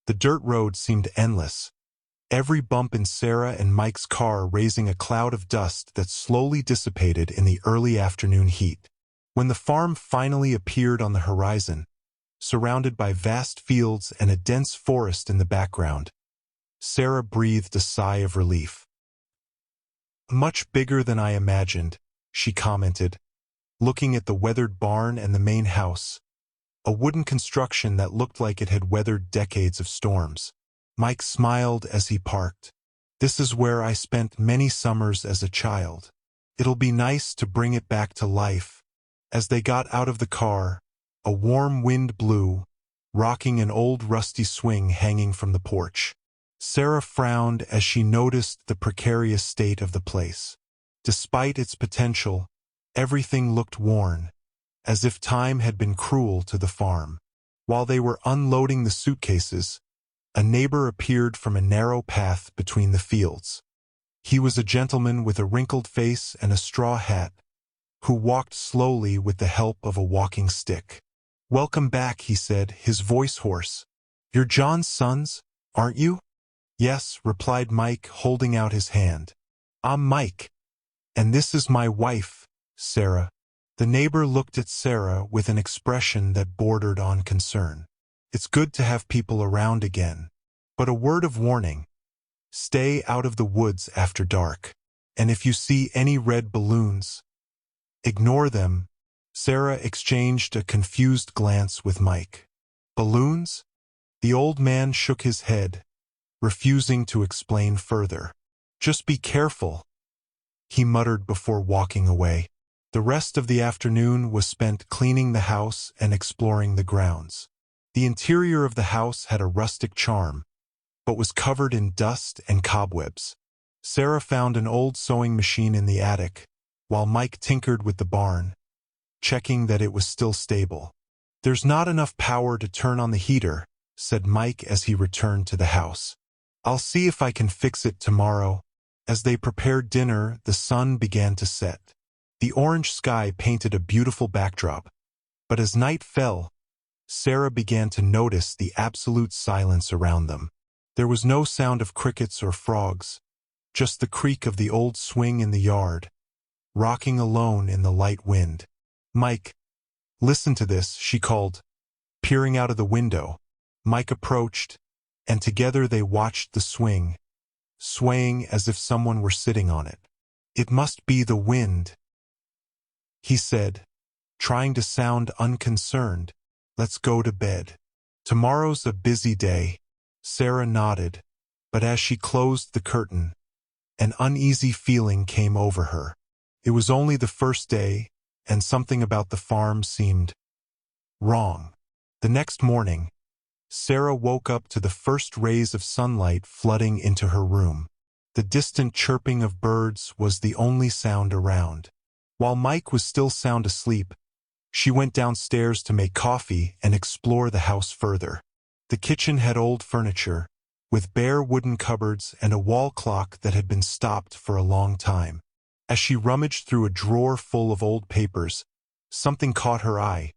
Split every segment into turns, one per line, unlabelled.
The dirt road seemed endless, every bump in Sarah and Mike's car raising a cloud of dust that slowly dissipated in the early afternoon heat. When the farm finally appeared on the horizon, surrounded by vast fields and a dense forest in the background, Sarah breathed a sigh of relief. "Much bigger than I imagined," she commented, looking at the weathered barn and the main house, a wooden construction that looked like it had weathered decades of storms. Mike smiled as he parked. "This is where I spent many summers as a child. It'll be nice to bring it back to life." As they got out of the car, a warm wind blew, rocking an old rusty swing hanging from the porch. Sarah frowned as she noticed the precarious state of the place. Despite its potential, everything looked worn, as if time had been cruel to the farm. While they were unloading the suitcases, a neighbor appeared from a narrow path between the fields. He was a gentleman with a wrinkled face and a straw hat, who walked slowly with the help of a walking stick. "Welcome back," he said, his voice hoarse. "You're John's sons, aren't you?" "Yes," replied Mike, holding out his hand. "I'm Mike. And this is my wife, Sarah." The neighbor looked at Sarah with an expression that bordered on concern. "It's good to have people around again. But a word of warning. Stay out of the woods after dark. And if you see any red balloons, ignore them." Sarah exchanged a confused glance with Mike. "Balloons?" The old man shook his head, refusing to explain further. "Just be careful," he muttered before walking away. The rest of the afternoon was spent cleaning the house and exploring the grounds. The interior of the house had a rustic charm, but was covered in dust and cobwebs. Sarah found an old sewing machine in the attic, while Mike tinkered with the barn, checking that it was still stable. "There's not enough power to turn on the heater," said Mike as he returned to the house. "I'll see if I can fix it tomorrow." As they prepared dinner, the sun began to set. The orange sky painted a beautiful backdrop, but as night fell, Sarah began to notice the absolute silence around them. There was no sound of crickets or frogs, just the creak of the old swing in the yard, rocking alone in the light wind. "Mike, listen to this," she called, peering out of the window. Mike approached, and together they watched the swing, swaying as if someone were sitting on it. "It must be the wind," he said, trying to sound unconcerned. "Let's go to bed. Tomorrow's a busy day." Sarah nodded, but as she closed the curtain, an uneasy feeling came over her. It was only the first day, and something about the farm seemed wrong. The next morning, Sarah woke up to the first rays of sunlight flooding into her room. The distant chirping of birds was the only sound around. While Mike was still sound asleep, she went downstairs to make coffee and explore the house further. The kitchen had old furniture, with bare wooden cupboards and a wall clock that had been stopped for a long time. As she rummaged through a drawer full of old papers, something caught her eye.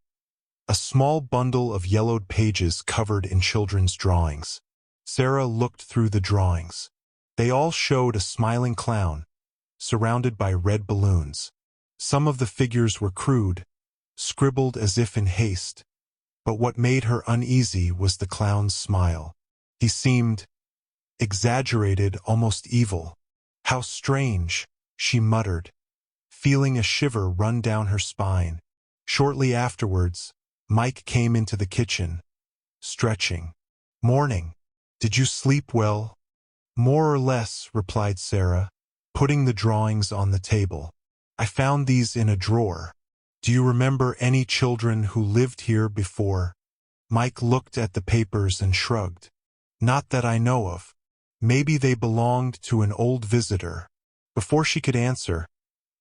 A small bundle of yellowed pages covered in children's drawings. Sarah looked through the drawings. They all showed a smiling clown, surrounded by red balloons. Some of the figures were crude, scribbled as if in haste, but what made her uneasy was the clown's smile. He seemed exaggerated, almost evil. "How strange," she muttered, feeling a shiver run down her spine. Shortly afterwards, Mike came into the kitchen, stretching. "Morning. Did you sleep well?" "More or less," replied Sarah, putting the drawings on the table. "I found these in a drawer. Do you remember any children who lived here before?" Mike looked at the papers and shrugged. "Not that I know of. Maybe they belonged to an old visitor." Before she could answer,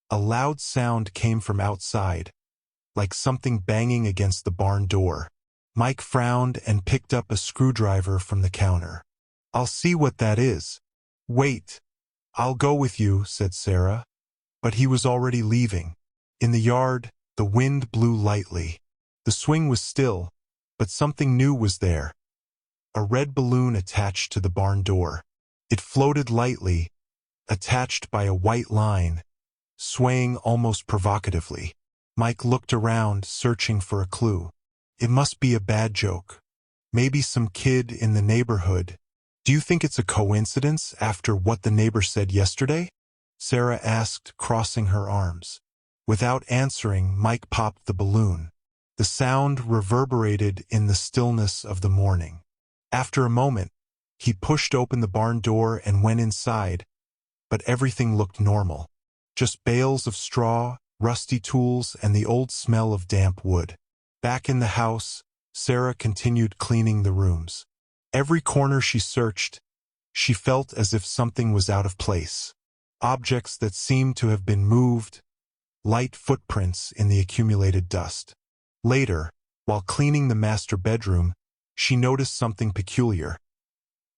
a loud sound came from outside, like something banging against the barn door. Mike frowned and picked up a screwdriver from the counter. "I'll see what that is." "Wait, I'll go with you," said Sarah. But he was already leaving. In the yard, the wind blew lightly. The swing was still, but something new was there. a red balloon attached to the barn door. It floated lightly, attached by a white line, swaying almost provocatively. Mike looked around, searching for a clue. It must be a bad joke. Maybe some kid in the neighborhood. Do you think it's a coincidence after what the neighbor said yesterday? Sarah asked, crossing her arms. Without answering, Mike popped the balloon. The sound reverberated in the stillness of the morning. After a moment, he pushed open the barn door and went inside, but everything looked normal. Just bales of straw, rusty tools, and the old smell of damp wood. Back in the house, Sarah continued cleaning the rooms. Every corner she searched, she felt as if something was out of place. Objects that seemed to have been moved, light footprints in the accumulated dust. Later, while cleaning the master bedroom, she noticed something peculiar.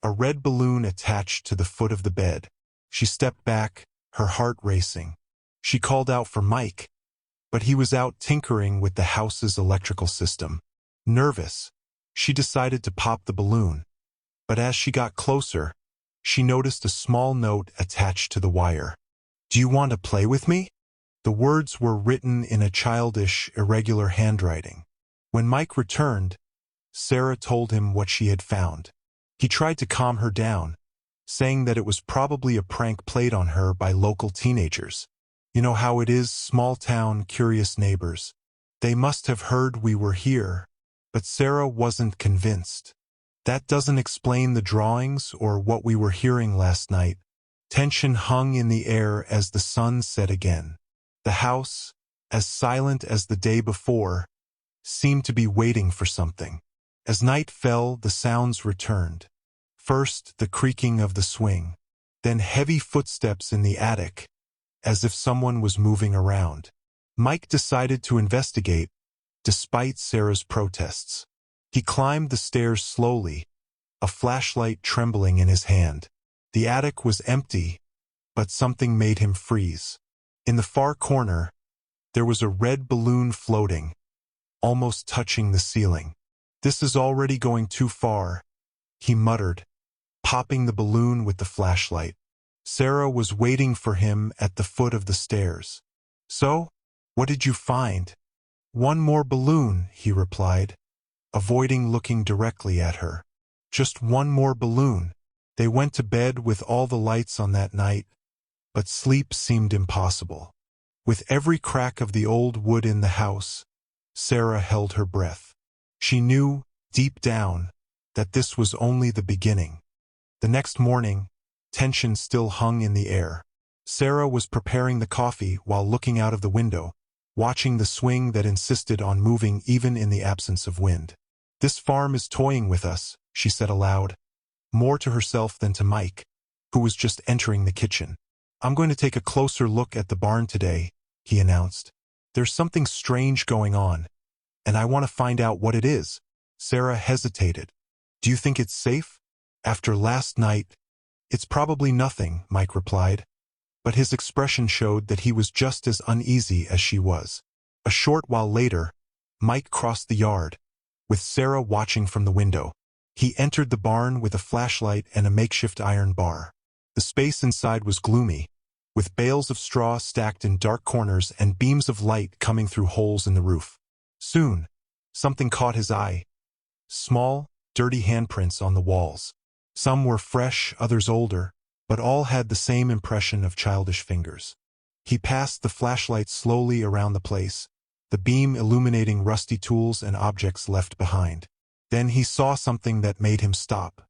A red balloon attached to the foot of the bed. She stepped back, her heart racing. She called out for Mike, but he was out tinkering with the house's electrical system. Nervous, she decided to pop the balloon, but as she got closer, she noticed a small note attached to the wire. "Do you want to play with me?" The words were written in a childish, irregular handwriting. When Mike returned, Sarah told him what she had found. He tried to calm her down, saying that it was probably a prank played on her by local teenagers. You know how it is, small-town, curious neighbors. They must have heard we were here. But Sarah wasn't convinced. That doesn't explain the drawings or what we were hearing last night. Tension hung in the air as the sun set again. The house, as silent as the day before, seemed to be waiting for something. As night fell, the sounds returned. First, the creaking of the swing, then heavy footsteps in the attic, as if someone was moving around. Mike decided to investigate, despite Sarah's protests. He climbed the stairs slowly, a flashlight trembling in his hand. The attic was empty, but something made him freeze. In the far corner, there was a red balloon floating, almost touching the ceiling. "This is already going too far," he muttered, popping the balloon with the flashlight. Sarah was waiting for him at the foot of the stairs. "So, what did you find?" "One more balloon," he replied, avoiding looking directly at her. "Just one more balloon." They went to bed with all the lights on that night, but sleep seemed impossible. With every crack of the old wood in the house, Sarah held her breath. She knew, deep down, that this was only the beginning. The next morning, tension still hung in the air. Sarah was preparing the coffee while looking out of the window, watching the swing that insisted on moving even in the absence of wind. "This farm is toying with us," she said aloud, more to herself than to Mike, who was just entering the kitchen. "I'm going to take a closer look at the barn today," he announced. "There's something strange going on, and I want to find out what it is." Sarah hesitated. "Do you think it's safe? After last night?" "It's probably nothing," Mike replied, but his expression showed that he was just as uneasy as she was. A short while later, Mike crossed the yard, with Sarah watching from the window. He entered the barn with a flashlight and a makeshift iron bar. The space inside was gloomy, with bales of straw stacked in dark corners and beams of light coming through holes in the roof. Soon, something caught his eye. Small, dirty handprints on the walls. Some were fresh, others older, but all had the same impression of childish fingers. He passed the flashlight slowly around the place, the beam illuminating rusty tools and objects left behind. Then he saw something that made him stop.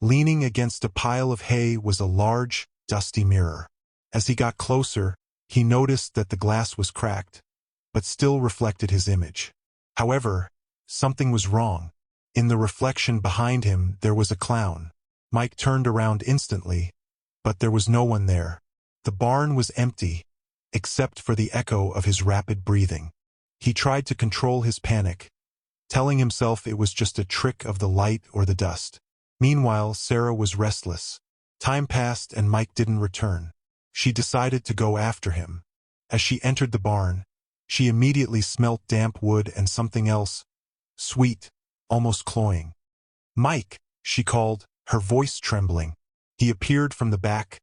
Leaning against a pile of hay was a large, dusty mirror. As he got closer, he noticed that the glass was cracked, but still reflected his image. However, something was wrong. In the reflection behind him, there was a clown. Mike turned around instantly, but there was no one there. The barn was empty, except for the echo of his rapid breathing. He tried to control his panic, telling himself it was just a trick of the light or the dust. Meanwhile, Sarah was restless. Time passed and Mike didn't return. She decided to go after him. As she entered the barn, she immediately smelt damp wood and something else, sweet, almost cloying. "Mike," she called, her voice trembling. He appeared from the back,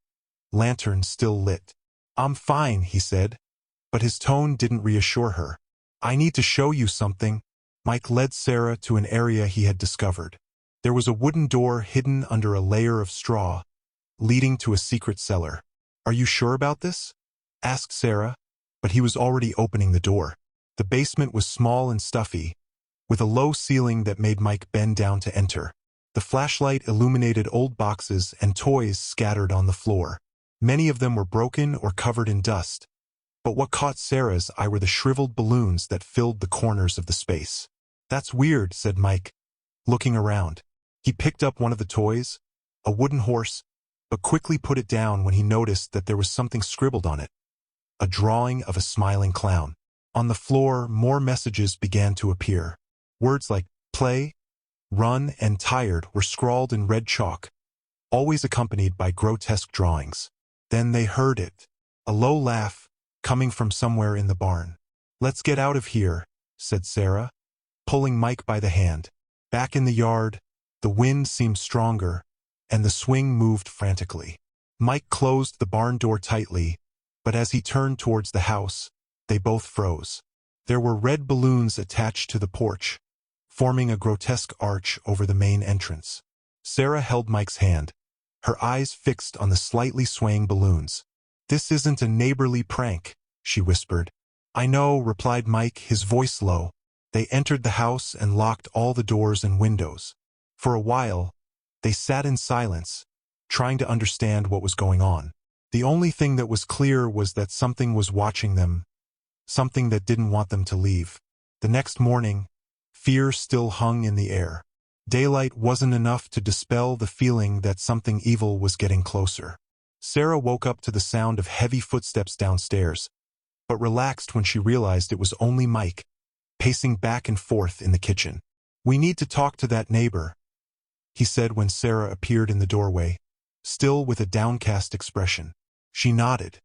lantern still lit. I'm fine, he said, but his tone didn't reassure her. I need to show you something. Mike led Sarah to an area he had discovered. There was a wooden door hidden under a layer of straw, leading to a secret cellar. Are you sure about this? Asked Sarah, but he was already opening the door. The basement was small and stuffy, with a low ceiling that made Mike bend down to enter. The flashlight illuminated old boxes and toys scattered on the floor. Many of them were broken or covered in dust, but what caught Sarah's eye were the shriveled balloons that filled the corners of the space. That's weird, said Mike, looking around. He picked up one of the toys, a wooden horse, but quickly put it down when he noticed that there was something scribbled on it. A drawing of a smiling clown. On the floor, more messages began to appear. Words like play, run, and tired were scrawled in red chalk, always accompanied by grotesque drawings. Then they heard it. A low laugh, coming from somewhere in the barn. Let's get out of here, said Sarah, pulling Mike by the hand. Back in the yard, the wind seemed stronger, and the swing moved frantically. Mike closed the barn door tightly, but as he turned towards the house, they both froze. There were red balloons attached to the porch, forming a grotesque arch over the main entrance. Sarah held Mike's hand, her eyes fixed on the slightly swaying balloons. This isn't a neighborly prank, she whispered. I know, replied Mike, his voice low. They entered the house and locked all the doors and windows. For a while, they sat in silence, trying to understand what was going on. The only thing that was clear was that something was watching them, something that didn't want them to leave. The next morning, fear still hung in the air. Daylight wasn't enough to dispel the feeling that something evil was getting closer. Sarah woke up to the sound of heavy footsteps downstairs, but relaxed when she realized it was only Mike, pacing back and forth in the kitchen. We need to talk to that neighbor, he said when Sarah appeared in the doorway, still with a downcast expression. She nodded.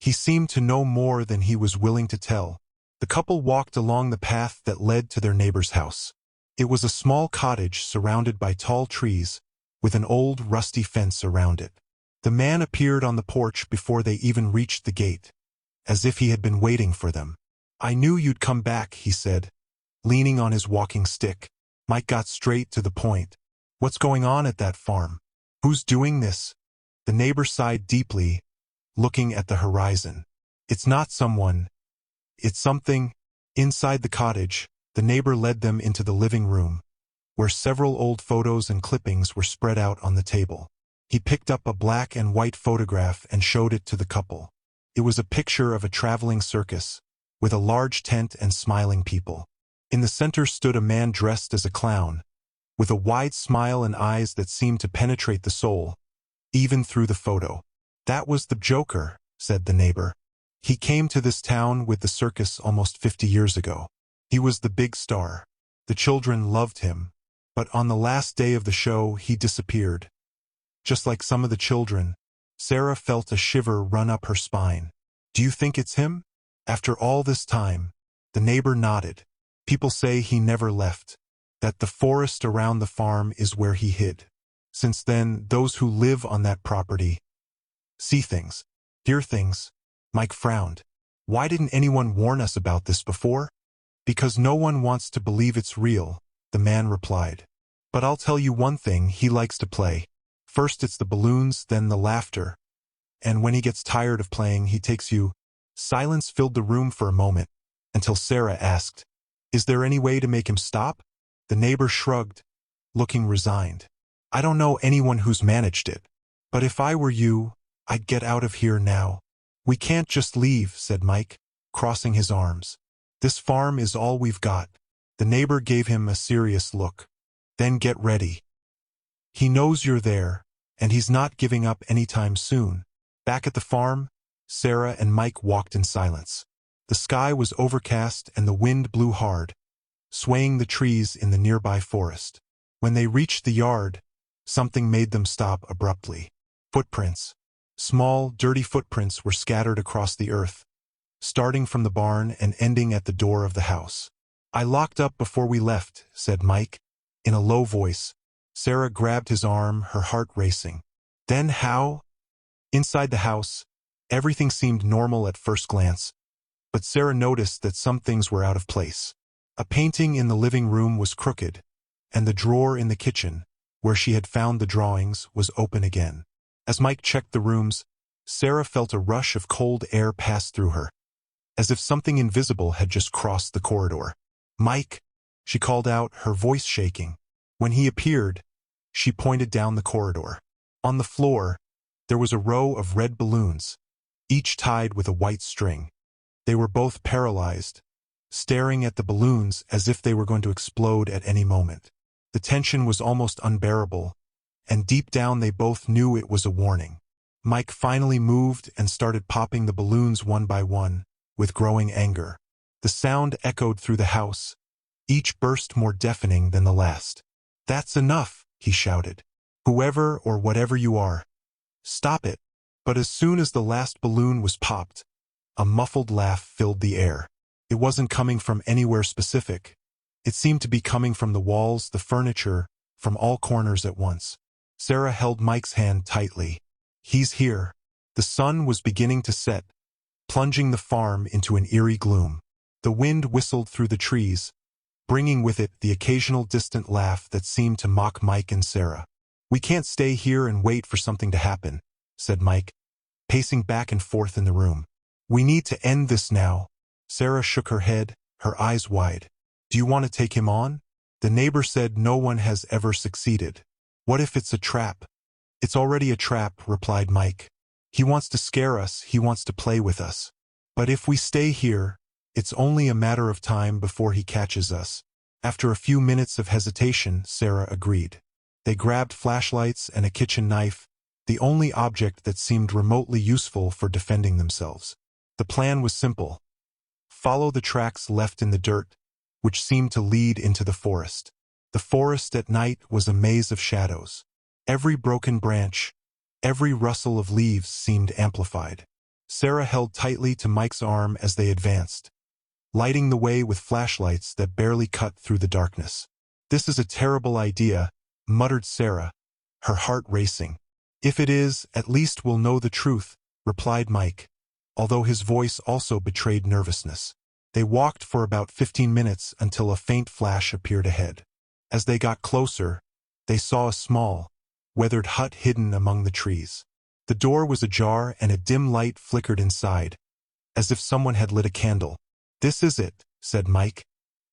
He seemed to know more than he was willing to tell. The couple walked along the path that led to their neighbor's house. It was a small cottage surrounded by tall trees, with an old rusty fence around it. The man appeared on the porch before they even reached the gate, as if he had been waiting for them. I knew you'd come back, he said, leaning on his walking stick. Mike got straight to the point. What's going on at that farm? Who's doing this? The neighbor sighed deeply, looking at the horizon. It's not someone. It's something. Inside the cottage, the neighbor led them into the living room, where several old photos and clippings were spread out on the table. He picked up a black and white photograph and showed it to the couple. It was a picture of a traveling circus, with a large tent and smiling people. In the center stood a man dressed as a clown, with a wide smile and eyes that seemed to penetrate the soul, even through the photo. That was the Joker, said the neighbor. He came to this town with the circus almost 50 years ago. He was the big star. The children loved him, but on the last day of the show he disappeared. Just like some of the children, Sarah felt a shiver run up her spine. Do you think it's him? After all this time, the neighbor nodded. People say he never left, that the forest around the farm is where he hid. Since then, those who live on that property see things, hear things. Mike frowned. Why didn't anyone warn us about this before? Because no one wants to believe it's real, the man replied. But I'll tell you one thing, he likes to play. First it's the balloons, then the laughter. And when he gets tired of playing, he takes you. Silence filled the room for a moment, until Sarah asked, Is there any way to make him stop? The neighbor shrugged, looking resigned. I don't know anyone who's managed it. But if I were you, I'd get out of here now. We can't just leave, said Mike, crossing his arms. This farm is all we've got. The neighbor gave him a serious look. Then get ready. He knows you're there, and he's not giving up anytime soon. Back at the farm, Sarah and Mike walked in silence. The sky was overcast and the wind blew hard, swaying the trees in the nearby forest. When they reached the yard, something made them stop abruptly. Footprints. Small, dirty footprints were scattered across the earth, starting from the barn and ending at the door of the house. I locked up before we left, said Mike, in a low voice, Sarah grabbed his arm, her heart racing. Then how? Inside the house, everything seemed normal at first glance, but Sarah noticed that some things were out of place. A painting in the living room was crooked, and the drawer in the kitchen, where she had found the drawings, was open again. As Mike checked the rooms, Sarah felt a rush of cold air pass through her, as if something invisible had just crossed the corridor. "Mike," she called out, her voice shaking. When he appeared, she pointed down the corridor. On the floor, there was a row of red balloons, each tied with a white string. They were both paralyzed, staring at the balloons as if they were going to explode at any moment. The tension was almost unbearable, and deep down they both knew it was a warning. Mike finally moved and started popping the balloons one by one, with growing anger. The sound echoed through the house, each burst more deafening than the last. "That's enough," he shouted. "Whoever or whatever you are, stop it." But as soon as the last balloon was popped, a muffled laugh filled the air. It wasn't coming from anywhere specific. It seemed to be coming from the walls, the furniture, from all corners at once. Sarah held Mike's hand tightly. "He's here." The sun was beginning to set, plunging the farm into an eerie gloom. The wind whistled through the trees, bringing with it the occasional distant laugh that seemed to mock Mike and Sarah. "We can't stay here and wait for something to happen," said Mike, pacing back and forth in the room. "We need to end this now." Sarah shook her head, her eyes wide. "Do you want to take him on?" "The neighbor said no one has ever succeeded. What if it's a trap?" "It's already a trap," replied Mike. "He wants to scare us, he wants to play with us. But if we stay here, it's only a matter of time before he catches us." After a few minutes of hesitation, Sarah agreed. They grabbed flashlights and a kitchen knife, the only object that seemed remotely useful for defending themselves. The plan was simple. Follow the tracks left in the dirt, which seemed to lead into the forest. The forest at night was a maze of shadows. Every broken branch, every rustle of leaves seemed amplified. Sarah held tightly to Mike's arm as they advanced, lighting the way with flashlights that barely cut through the darkness. "This is a terrible idea," muttered Sarah, her heart racing. "If it is, at least we'll know the truth," replied Mike, although his voice also betrayed nervousness. They walked for about 15 minutes until a faint flash appeared ahead. As they got closer, they saw a small, weathered hut hidden among the trees. The door was ajar and a dim light flickered inside, as if someone had lit a candle. "This is it," said Mike,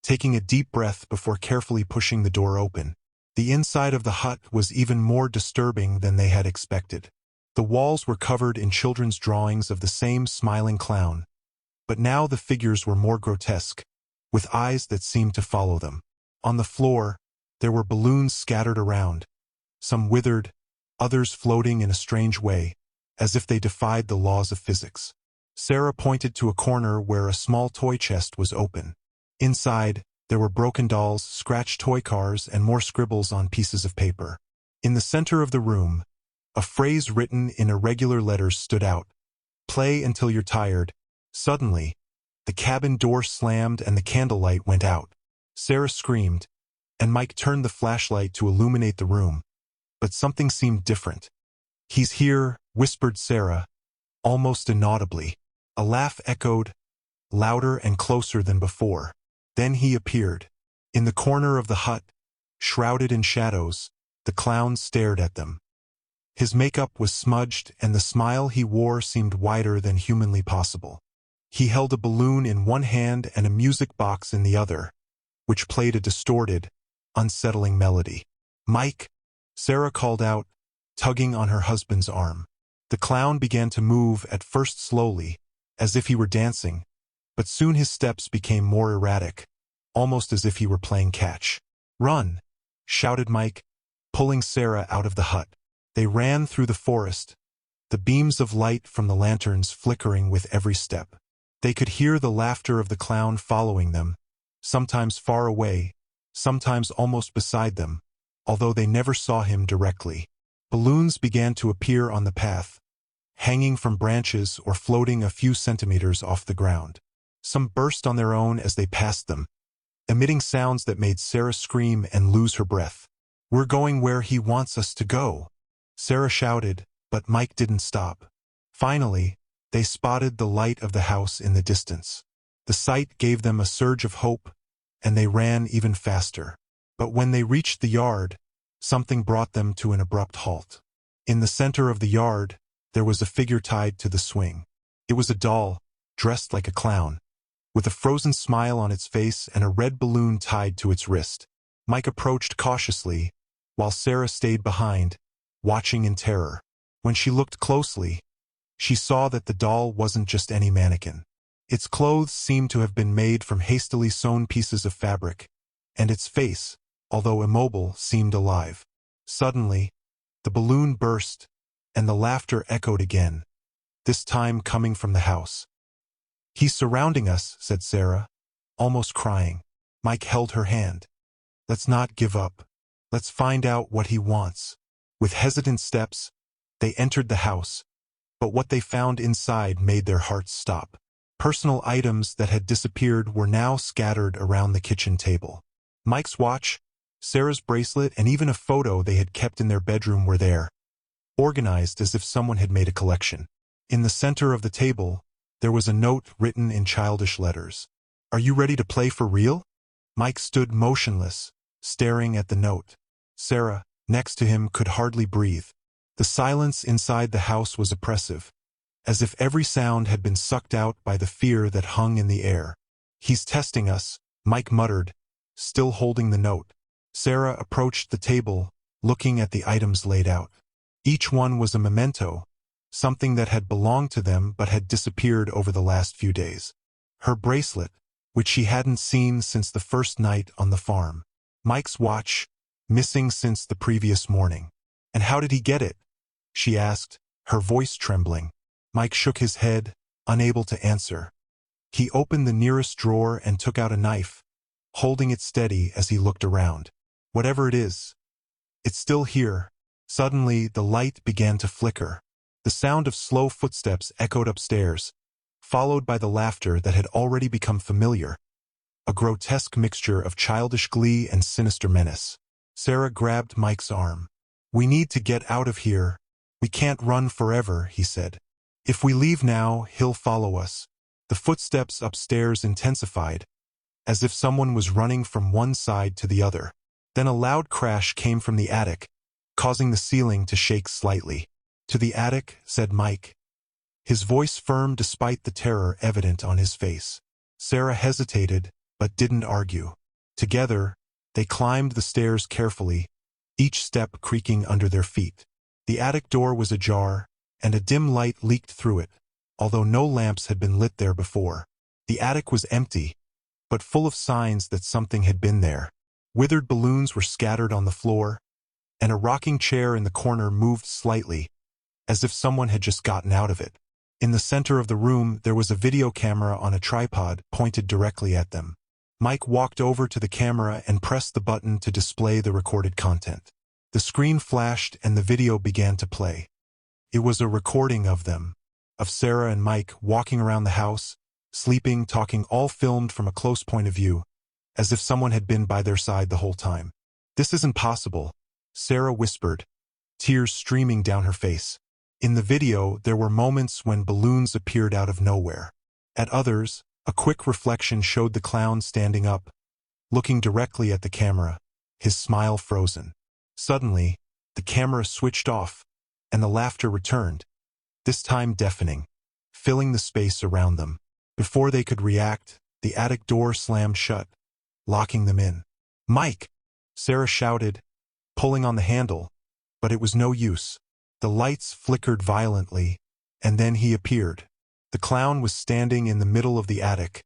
taking a deep breath before carefully pushing the door open. The inside of the hut was even more disturbing than they had expected. The walls were covered in children's drawings of the same smiling clown, but now the figures were more grotesque, with eyes that seemed to follow them. On the floor, there were balloons scattered around, some withered, others floating in a strange way, as if they defied the laws of physics. Sarah pointed to a corner where a small toy chest was open. Inside, there were broken dolls, scratched toy cars, and more scribbles on pieces of paper. In the center of the room, a phrase written in irregular letters stood out. "Play until you're tired." Suddenly, the cabin door slammed and the candlelight went out. Sarah screamed, and Mike turned the flashlight to illuminate the room. But something seemed different. "He's here," whispered Sarah, almost inaudibly. A laugh echoed, louder and closer than before. Then he appeared. In the corner of the hut, shrouded in shadows, the clown stared at them. His makeup was smudged and the smile he wore seemed wider than humanly possible. He held a balloon in one hand and a music box in the other, which played a distorted, unsettling melody. "Mike," Sarah called out, tugging on her husband's arm. The clown began to move, at first slowly, as if he were dancing, but soon his steps became more erratic, almost as if he were playing catch. "Run!" shouted Mike, pulling Sarah out of the hut. They ran through the forest, the beams of light from the lanterns flickering with every step. They could hear the laughter of the clown following them, sometimes far away, sometimes almost beside them, although they never saw him directly. Balloons began to appear on the path, hanging from branches or floating a few centimeters off the ground. Some burst on their own as they passed them, emitting sounds that made Sarah scream and lose her breath. "We're going where he wants us to go," Sarah shouted, but Mike didn't stop. Finally, they spotted the light of the house in the distance. The sight gave them a surge of hope, and they ran even faster. But when they reached the yard, something brought them to an abrupt halt. In the center of the yard, there was a figure tied to the swing. It was a doll, dressed like a clown, with a frozen smile on its face and a red balloon tied to its wrist. Mike approached cautiously, while Sarah stayed behind, watching in terror. When she looked closely, she saw that the doll wasn't just any mannequin. Its clothes seemed to have been made from hastily sewn pieces of fabric, and its face, although immobile, seemed alive. Suddenly, the balloon burst, and the laughter echoed again, this time coming from the house. "He's surrounding us," said Sarah, almost crying. Mike held her hand. "Let's not give up. Let's find out what he wants." With hesitant steps, they entered the house, but what they found inside made their hearts stop. Personal items that had disappeared were now scattered around the kitchen table. Mike's watch, Sarah's bracelet, and even a photo they had kept in their bedroom were there, organized as if someone had made a collection. In the center of the table, there was a note written in childish letters. "Are you ready to play for real?" Mike stood motionless, staring at the note. Sarah, next to him, could hardly breathe. The silence inside the house was oppressive, as if every sound had been sucked out by the fear that hung in the air. "He's testing us," Mike muttered, still holding the note. Sarah approached the table, looking at the items laid out. Each one was a memento, something that had belonged to them but had disappeared over the last few days. Her bracelet, which she hadn't seen since the first night on the farm. Mike's watch, missing since the previous morning. "And how did he get it?" she asked, her voice trembling. Mike shook his head, unable to answer. He opened the nearest drawer and took out a knife, holding it steady as he looked around. "Whatever it is, it's still here." Suddenly, the light began to flicker. The sound of slow footsteps echoed upstairs, followed by the laughter that had already become familiar, a grotesque mixture of childish glee and sinister menace. Sarah grabbed Mike's arm. "We need to get out of here. We can't run forever," he said. "If we leave now, he'll follow us." The footsteps upstairs intensified, as if someone was running from one side to the other. Then a loud crash came from the attic, causing the ceiling to shake slightly. "To the attic," said Mike, his voice firm despite the terror evident on his face. Sarah hesitated, but didn't argue. Together, they climbed the stairs carefully, each step creaking under their feet. The attic door was ajar, and a dim light leaked through it, although no lamps had been lit there before. The attic was empty, but full of signs that something had been there. Withered balloons were scattered on the floor, and a rocking chair in the corner moved slightly, as if someone had just gotten out of it. In the center of the room, there was a video camera on a tripod pointed directly at them. Mike walked over to the camera and pressed the button to display the recorded content. The screen flashed and the video began to play. It was a recording of them, of Sarah and Mike walking around the house, sleeping, talking, all filmed from a close point of view, as if someone had been by their side the whole time. "This isn't possible," Sarah whispered, tears streaming down her face. In the video, there were moments when balloons appeared out of nowhere. At others, a quick reflection showed the clown standing up, looking directly at the camera, his smile frozen. Suddenly, the camera switched off, and the laughter returned, this time deafening, filling the space around them. Before they could react, the attic door slammed shut, locking them in. "Mike!" Sarah shouted, pulling on the handle, but it was no use. The lights flickered violently, and then he appeared. The clown was standing in the middle of the attic,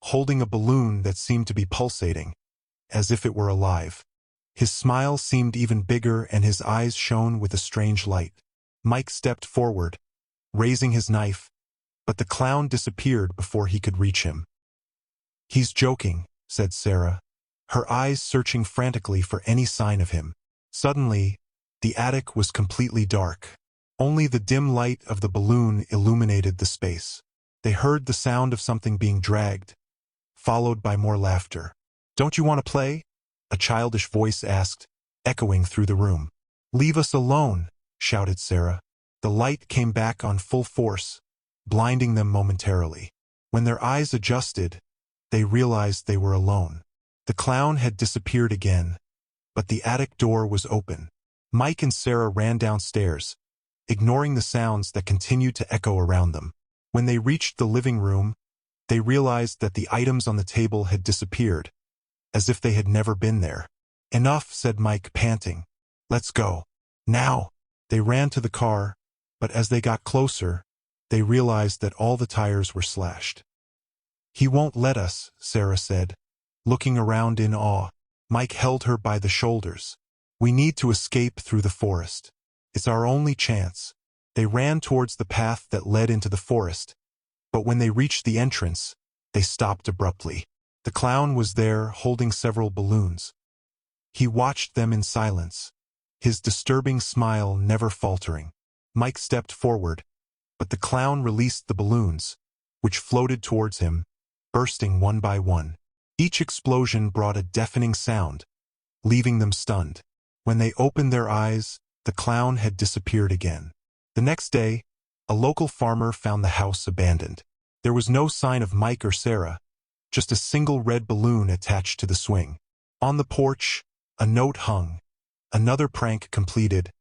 holding a balloon that seemed to be pulsating, as if it were alive. His smile seemed even bigger and his eyes shone with a strange light. Mike stepped forward, raising his knife, but the clown disappeared before he could reach him. "He's joking," said Sarah, her eyes searching frantically for any sign of him. Suddenly, the attic was completely dark. Only the dim light of the balloon illuminated the space. They heard the sound of something being dragged, followed by more laughter. "Don't you want to play?" a childish voice asked, echoing through the room. "Leave us alone," shouted Sarah. The light came back on full force, blinding them momentarily. When their eyes adjusted, they realized they were alone. The clown had disappeared again, but the attic door was open. Mike and Sarah ran downstairs, ignoring the sounds that continued to echo around them. When they reached the living room, they realized that the items on the table had disappeared, as if they had never been there. "Enough," said Mike, panting. "Let's go. Now." They ran to the car, but as they got closer, they realized that all the tires were slashed. "He won't let us," Sarah said, looking around in awe. Mike held her by the shoulders. "We need to escape through the forest. It's our only chance." They ran towards the path that led into the forest, but when they reached the entrance, they stopped abruptly. The clown was there, holding several balloons. He watched them in silence, his disturbing smile never faltering. Mike stepped forward, but the clown released the balloons, which floated towards him, bursting one by one. Each explosion brought a deafening sound, leaving them stunned. When they opened their eyes, the clown had disappeared again. The next day, a local farmer found the house abandoned. There was no sign of Mike or Sarah, just a single red balloon attached to the swing. On the porch, a note hung. "Another prank completed.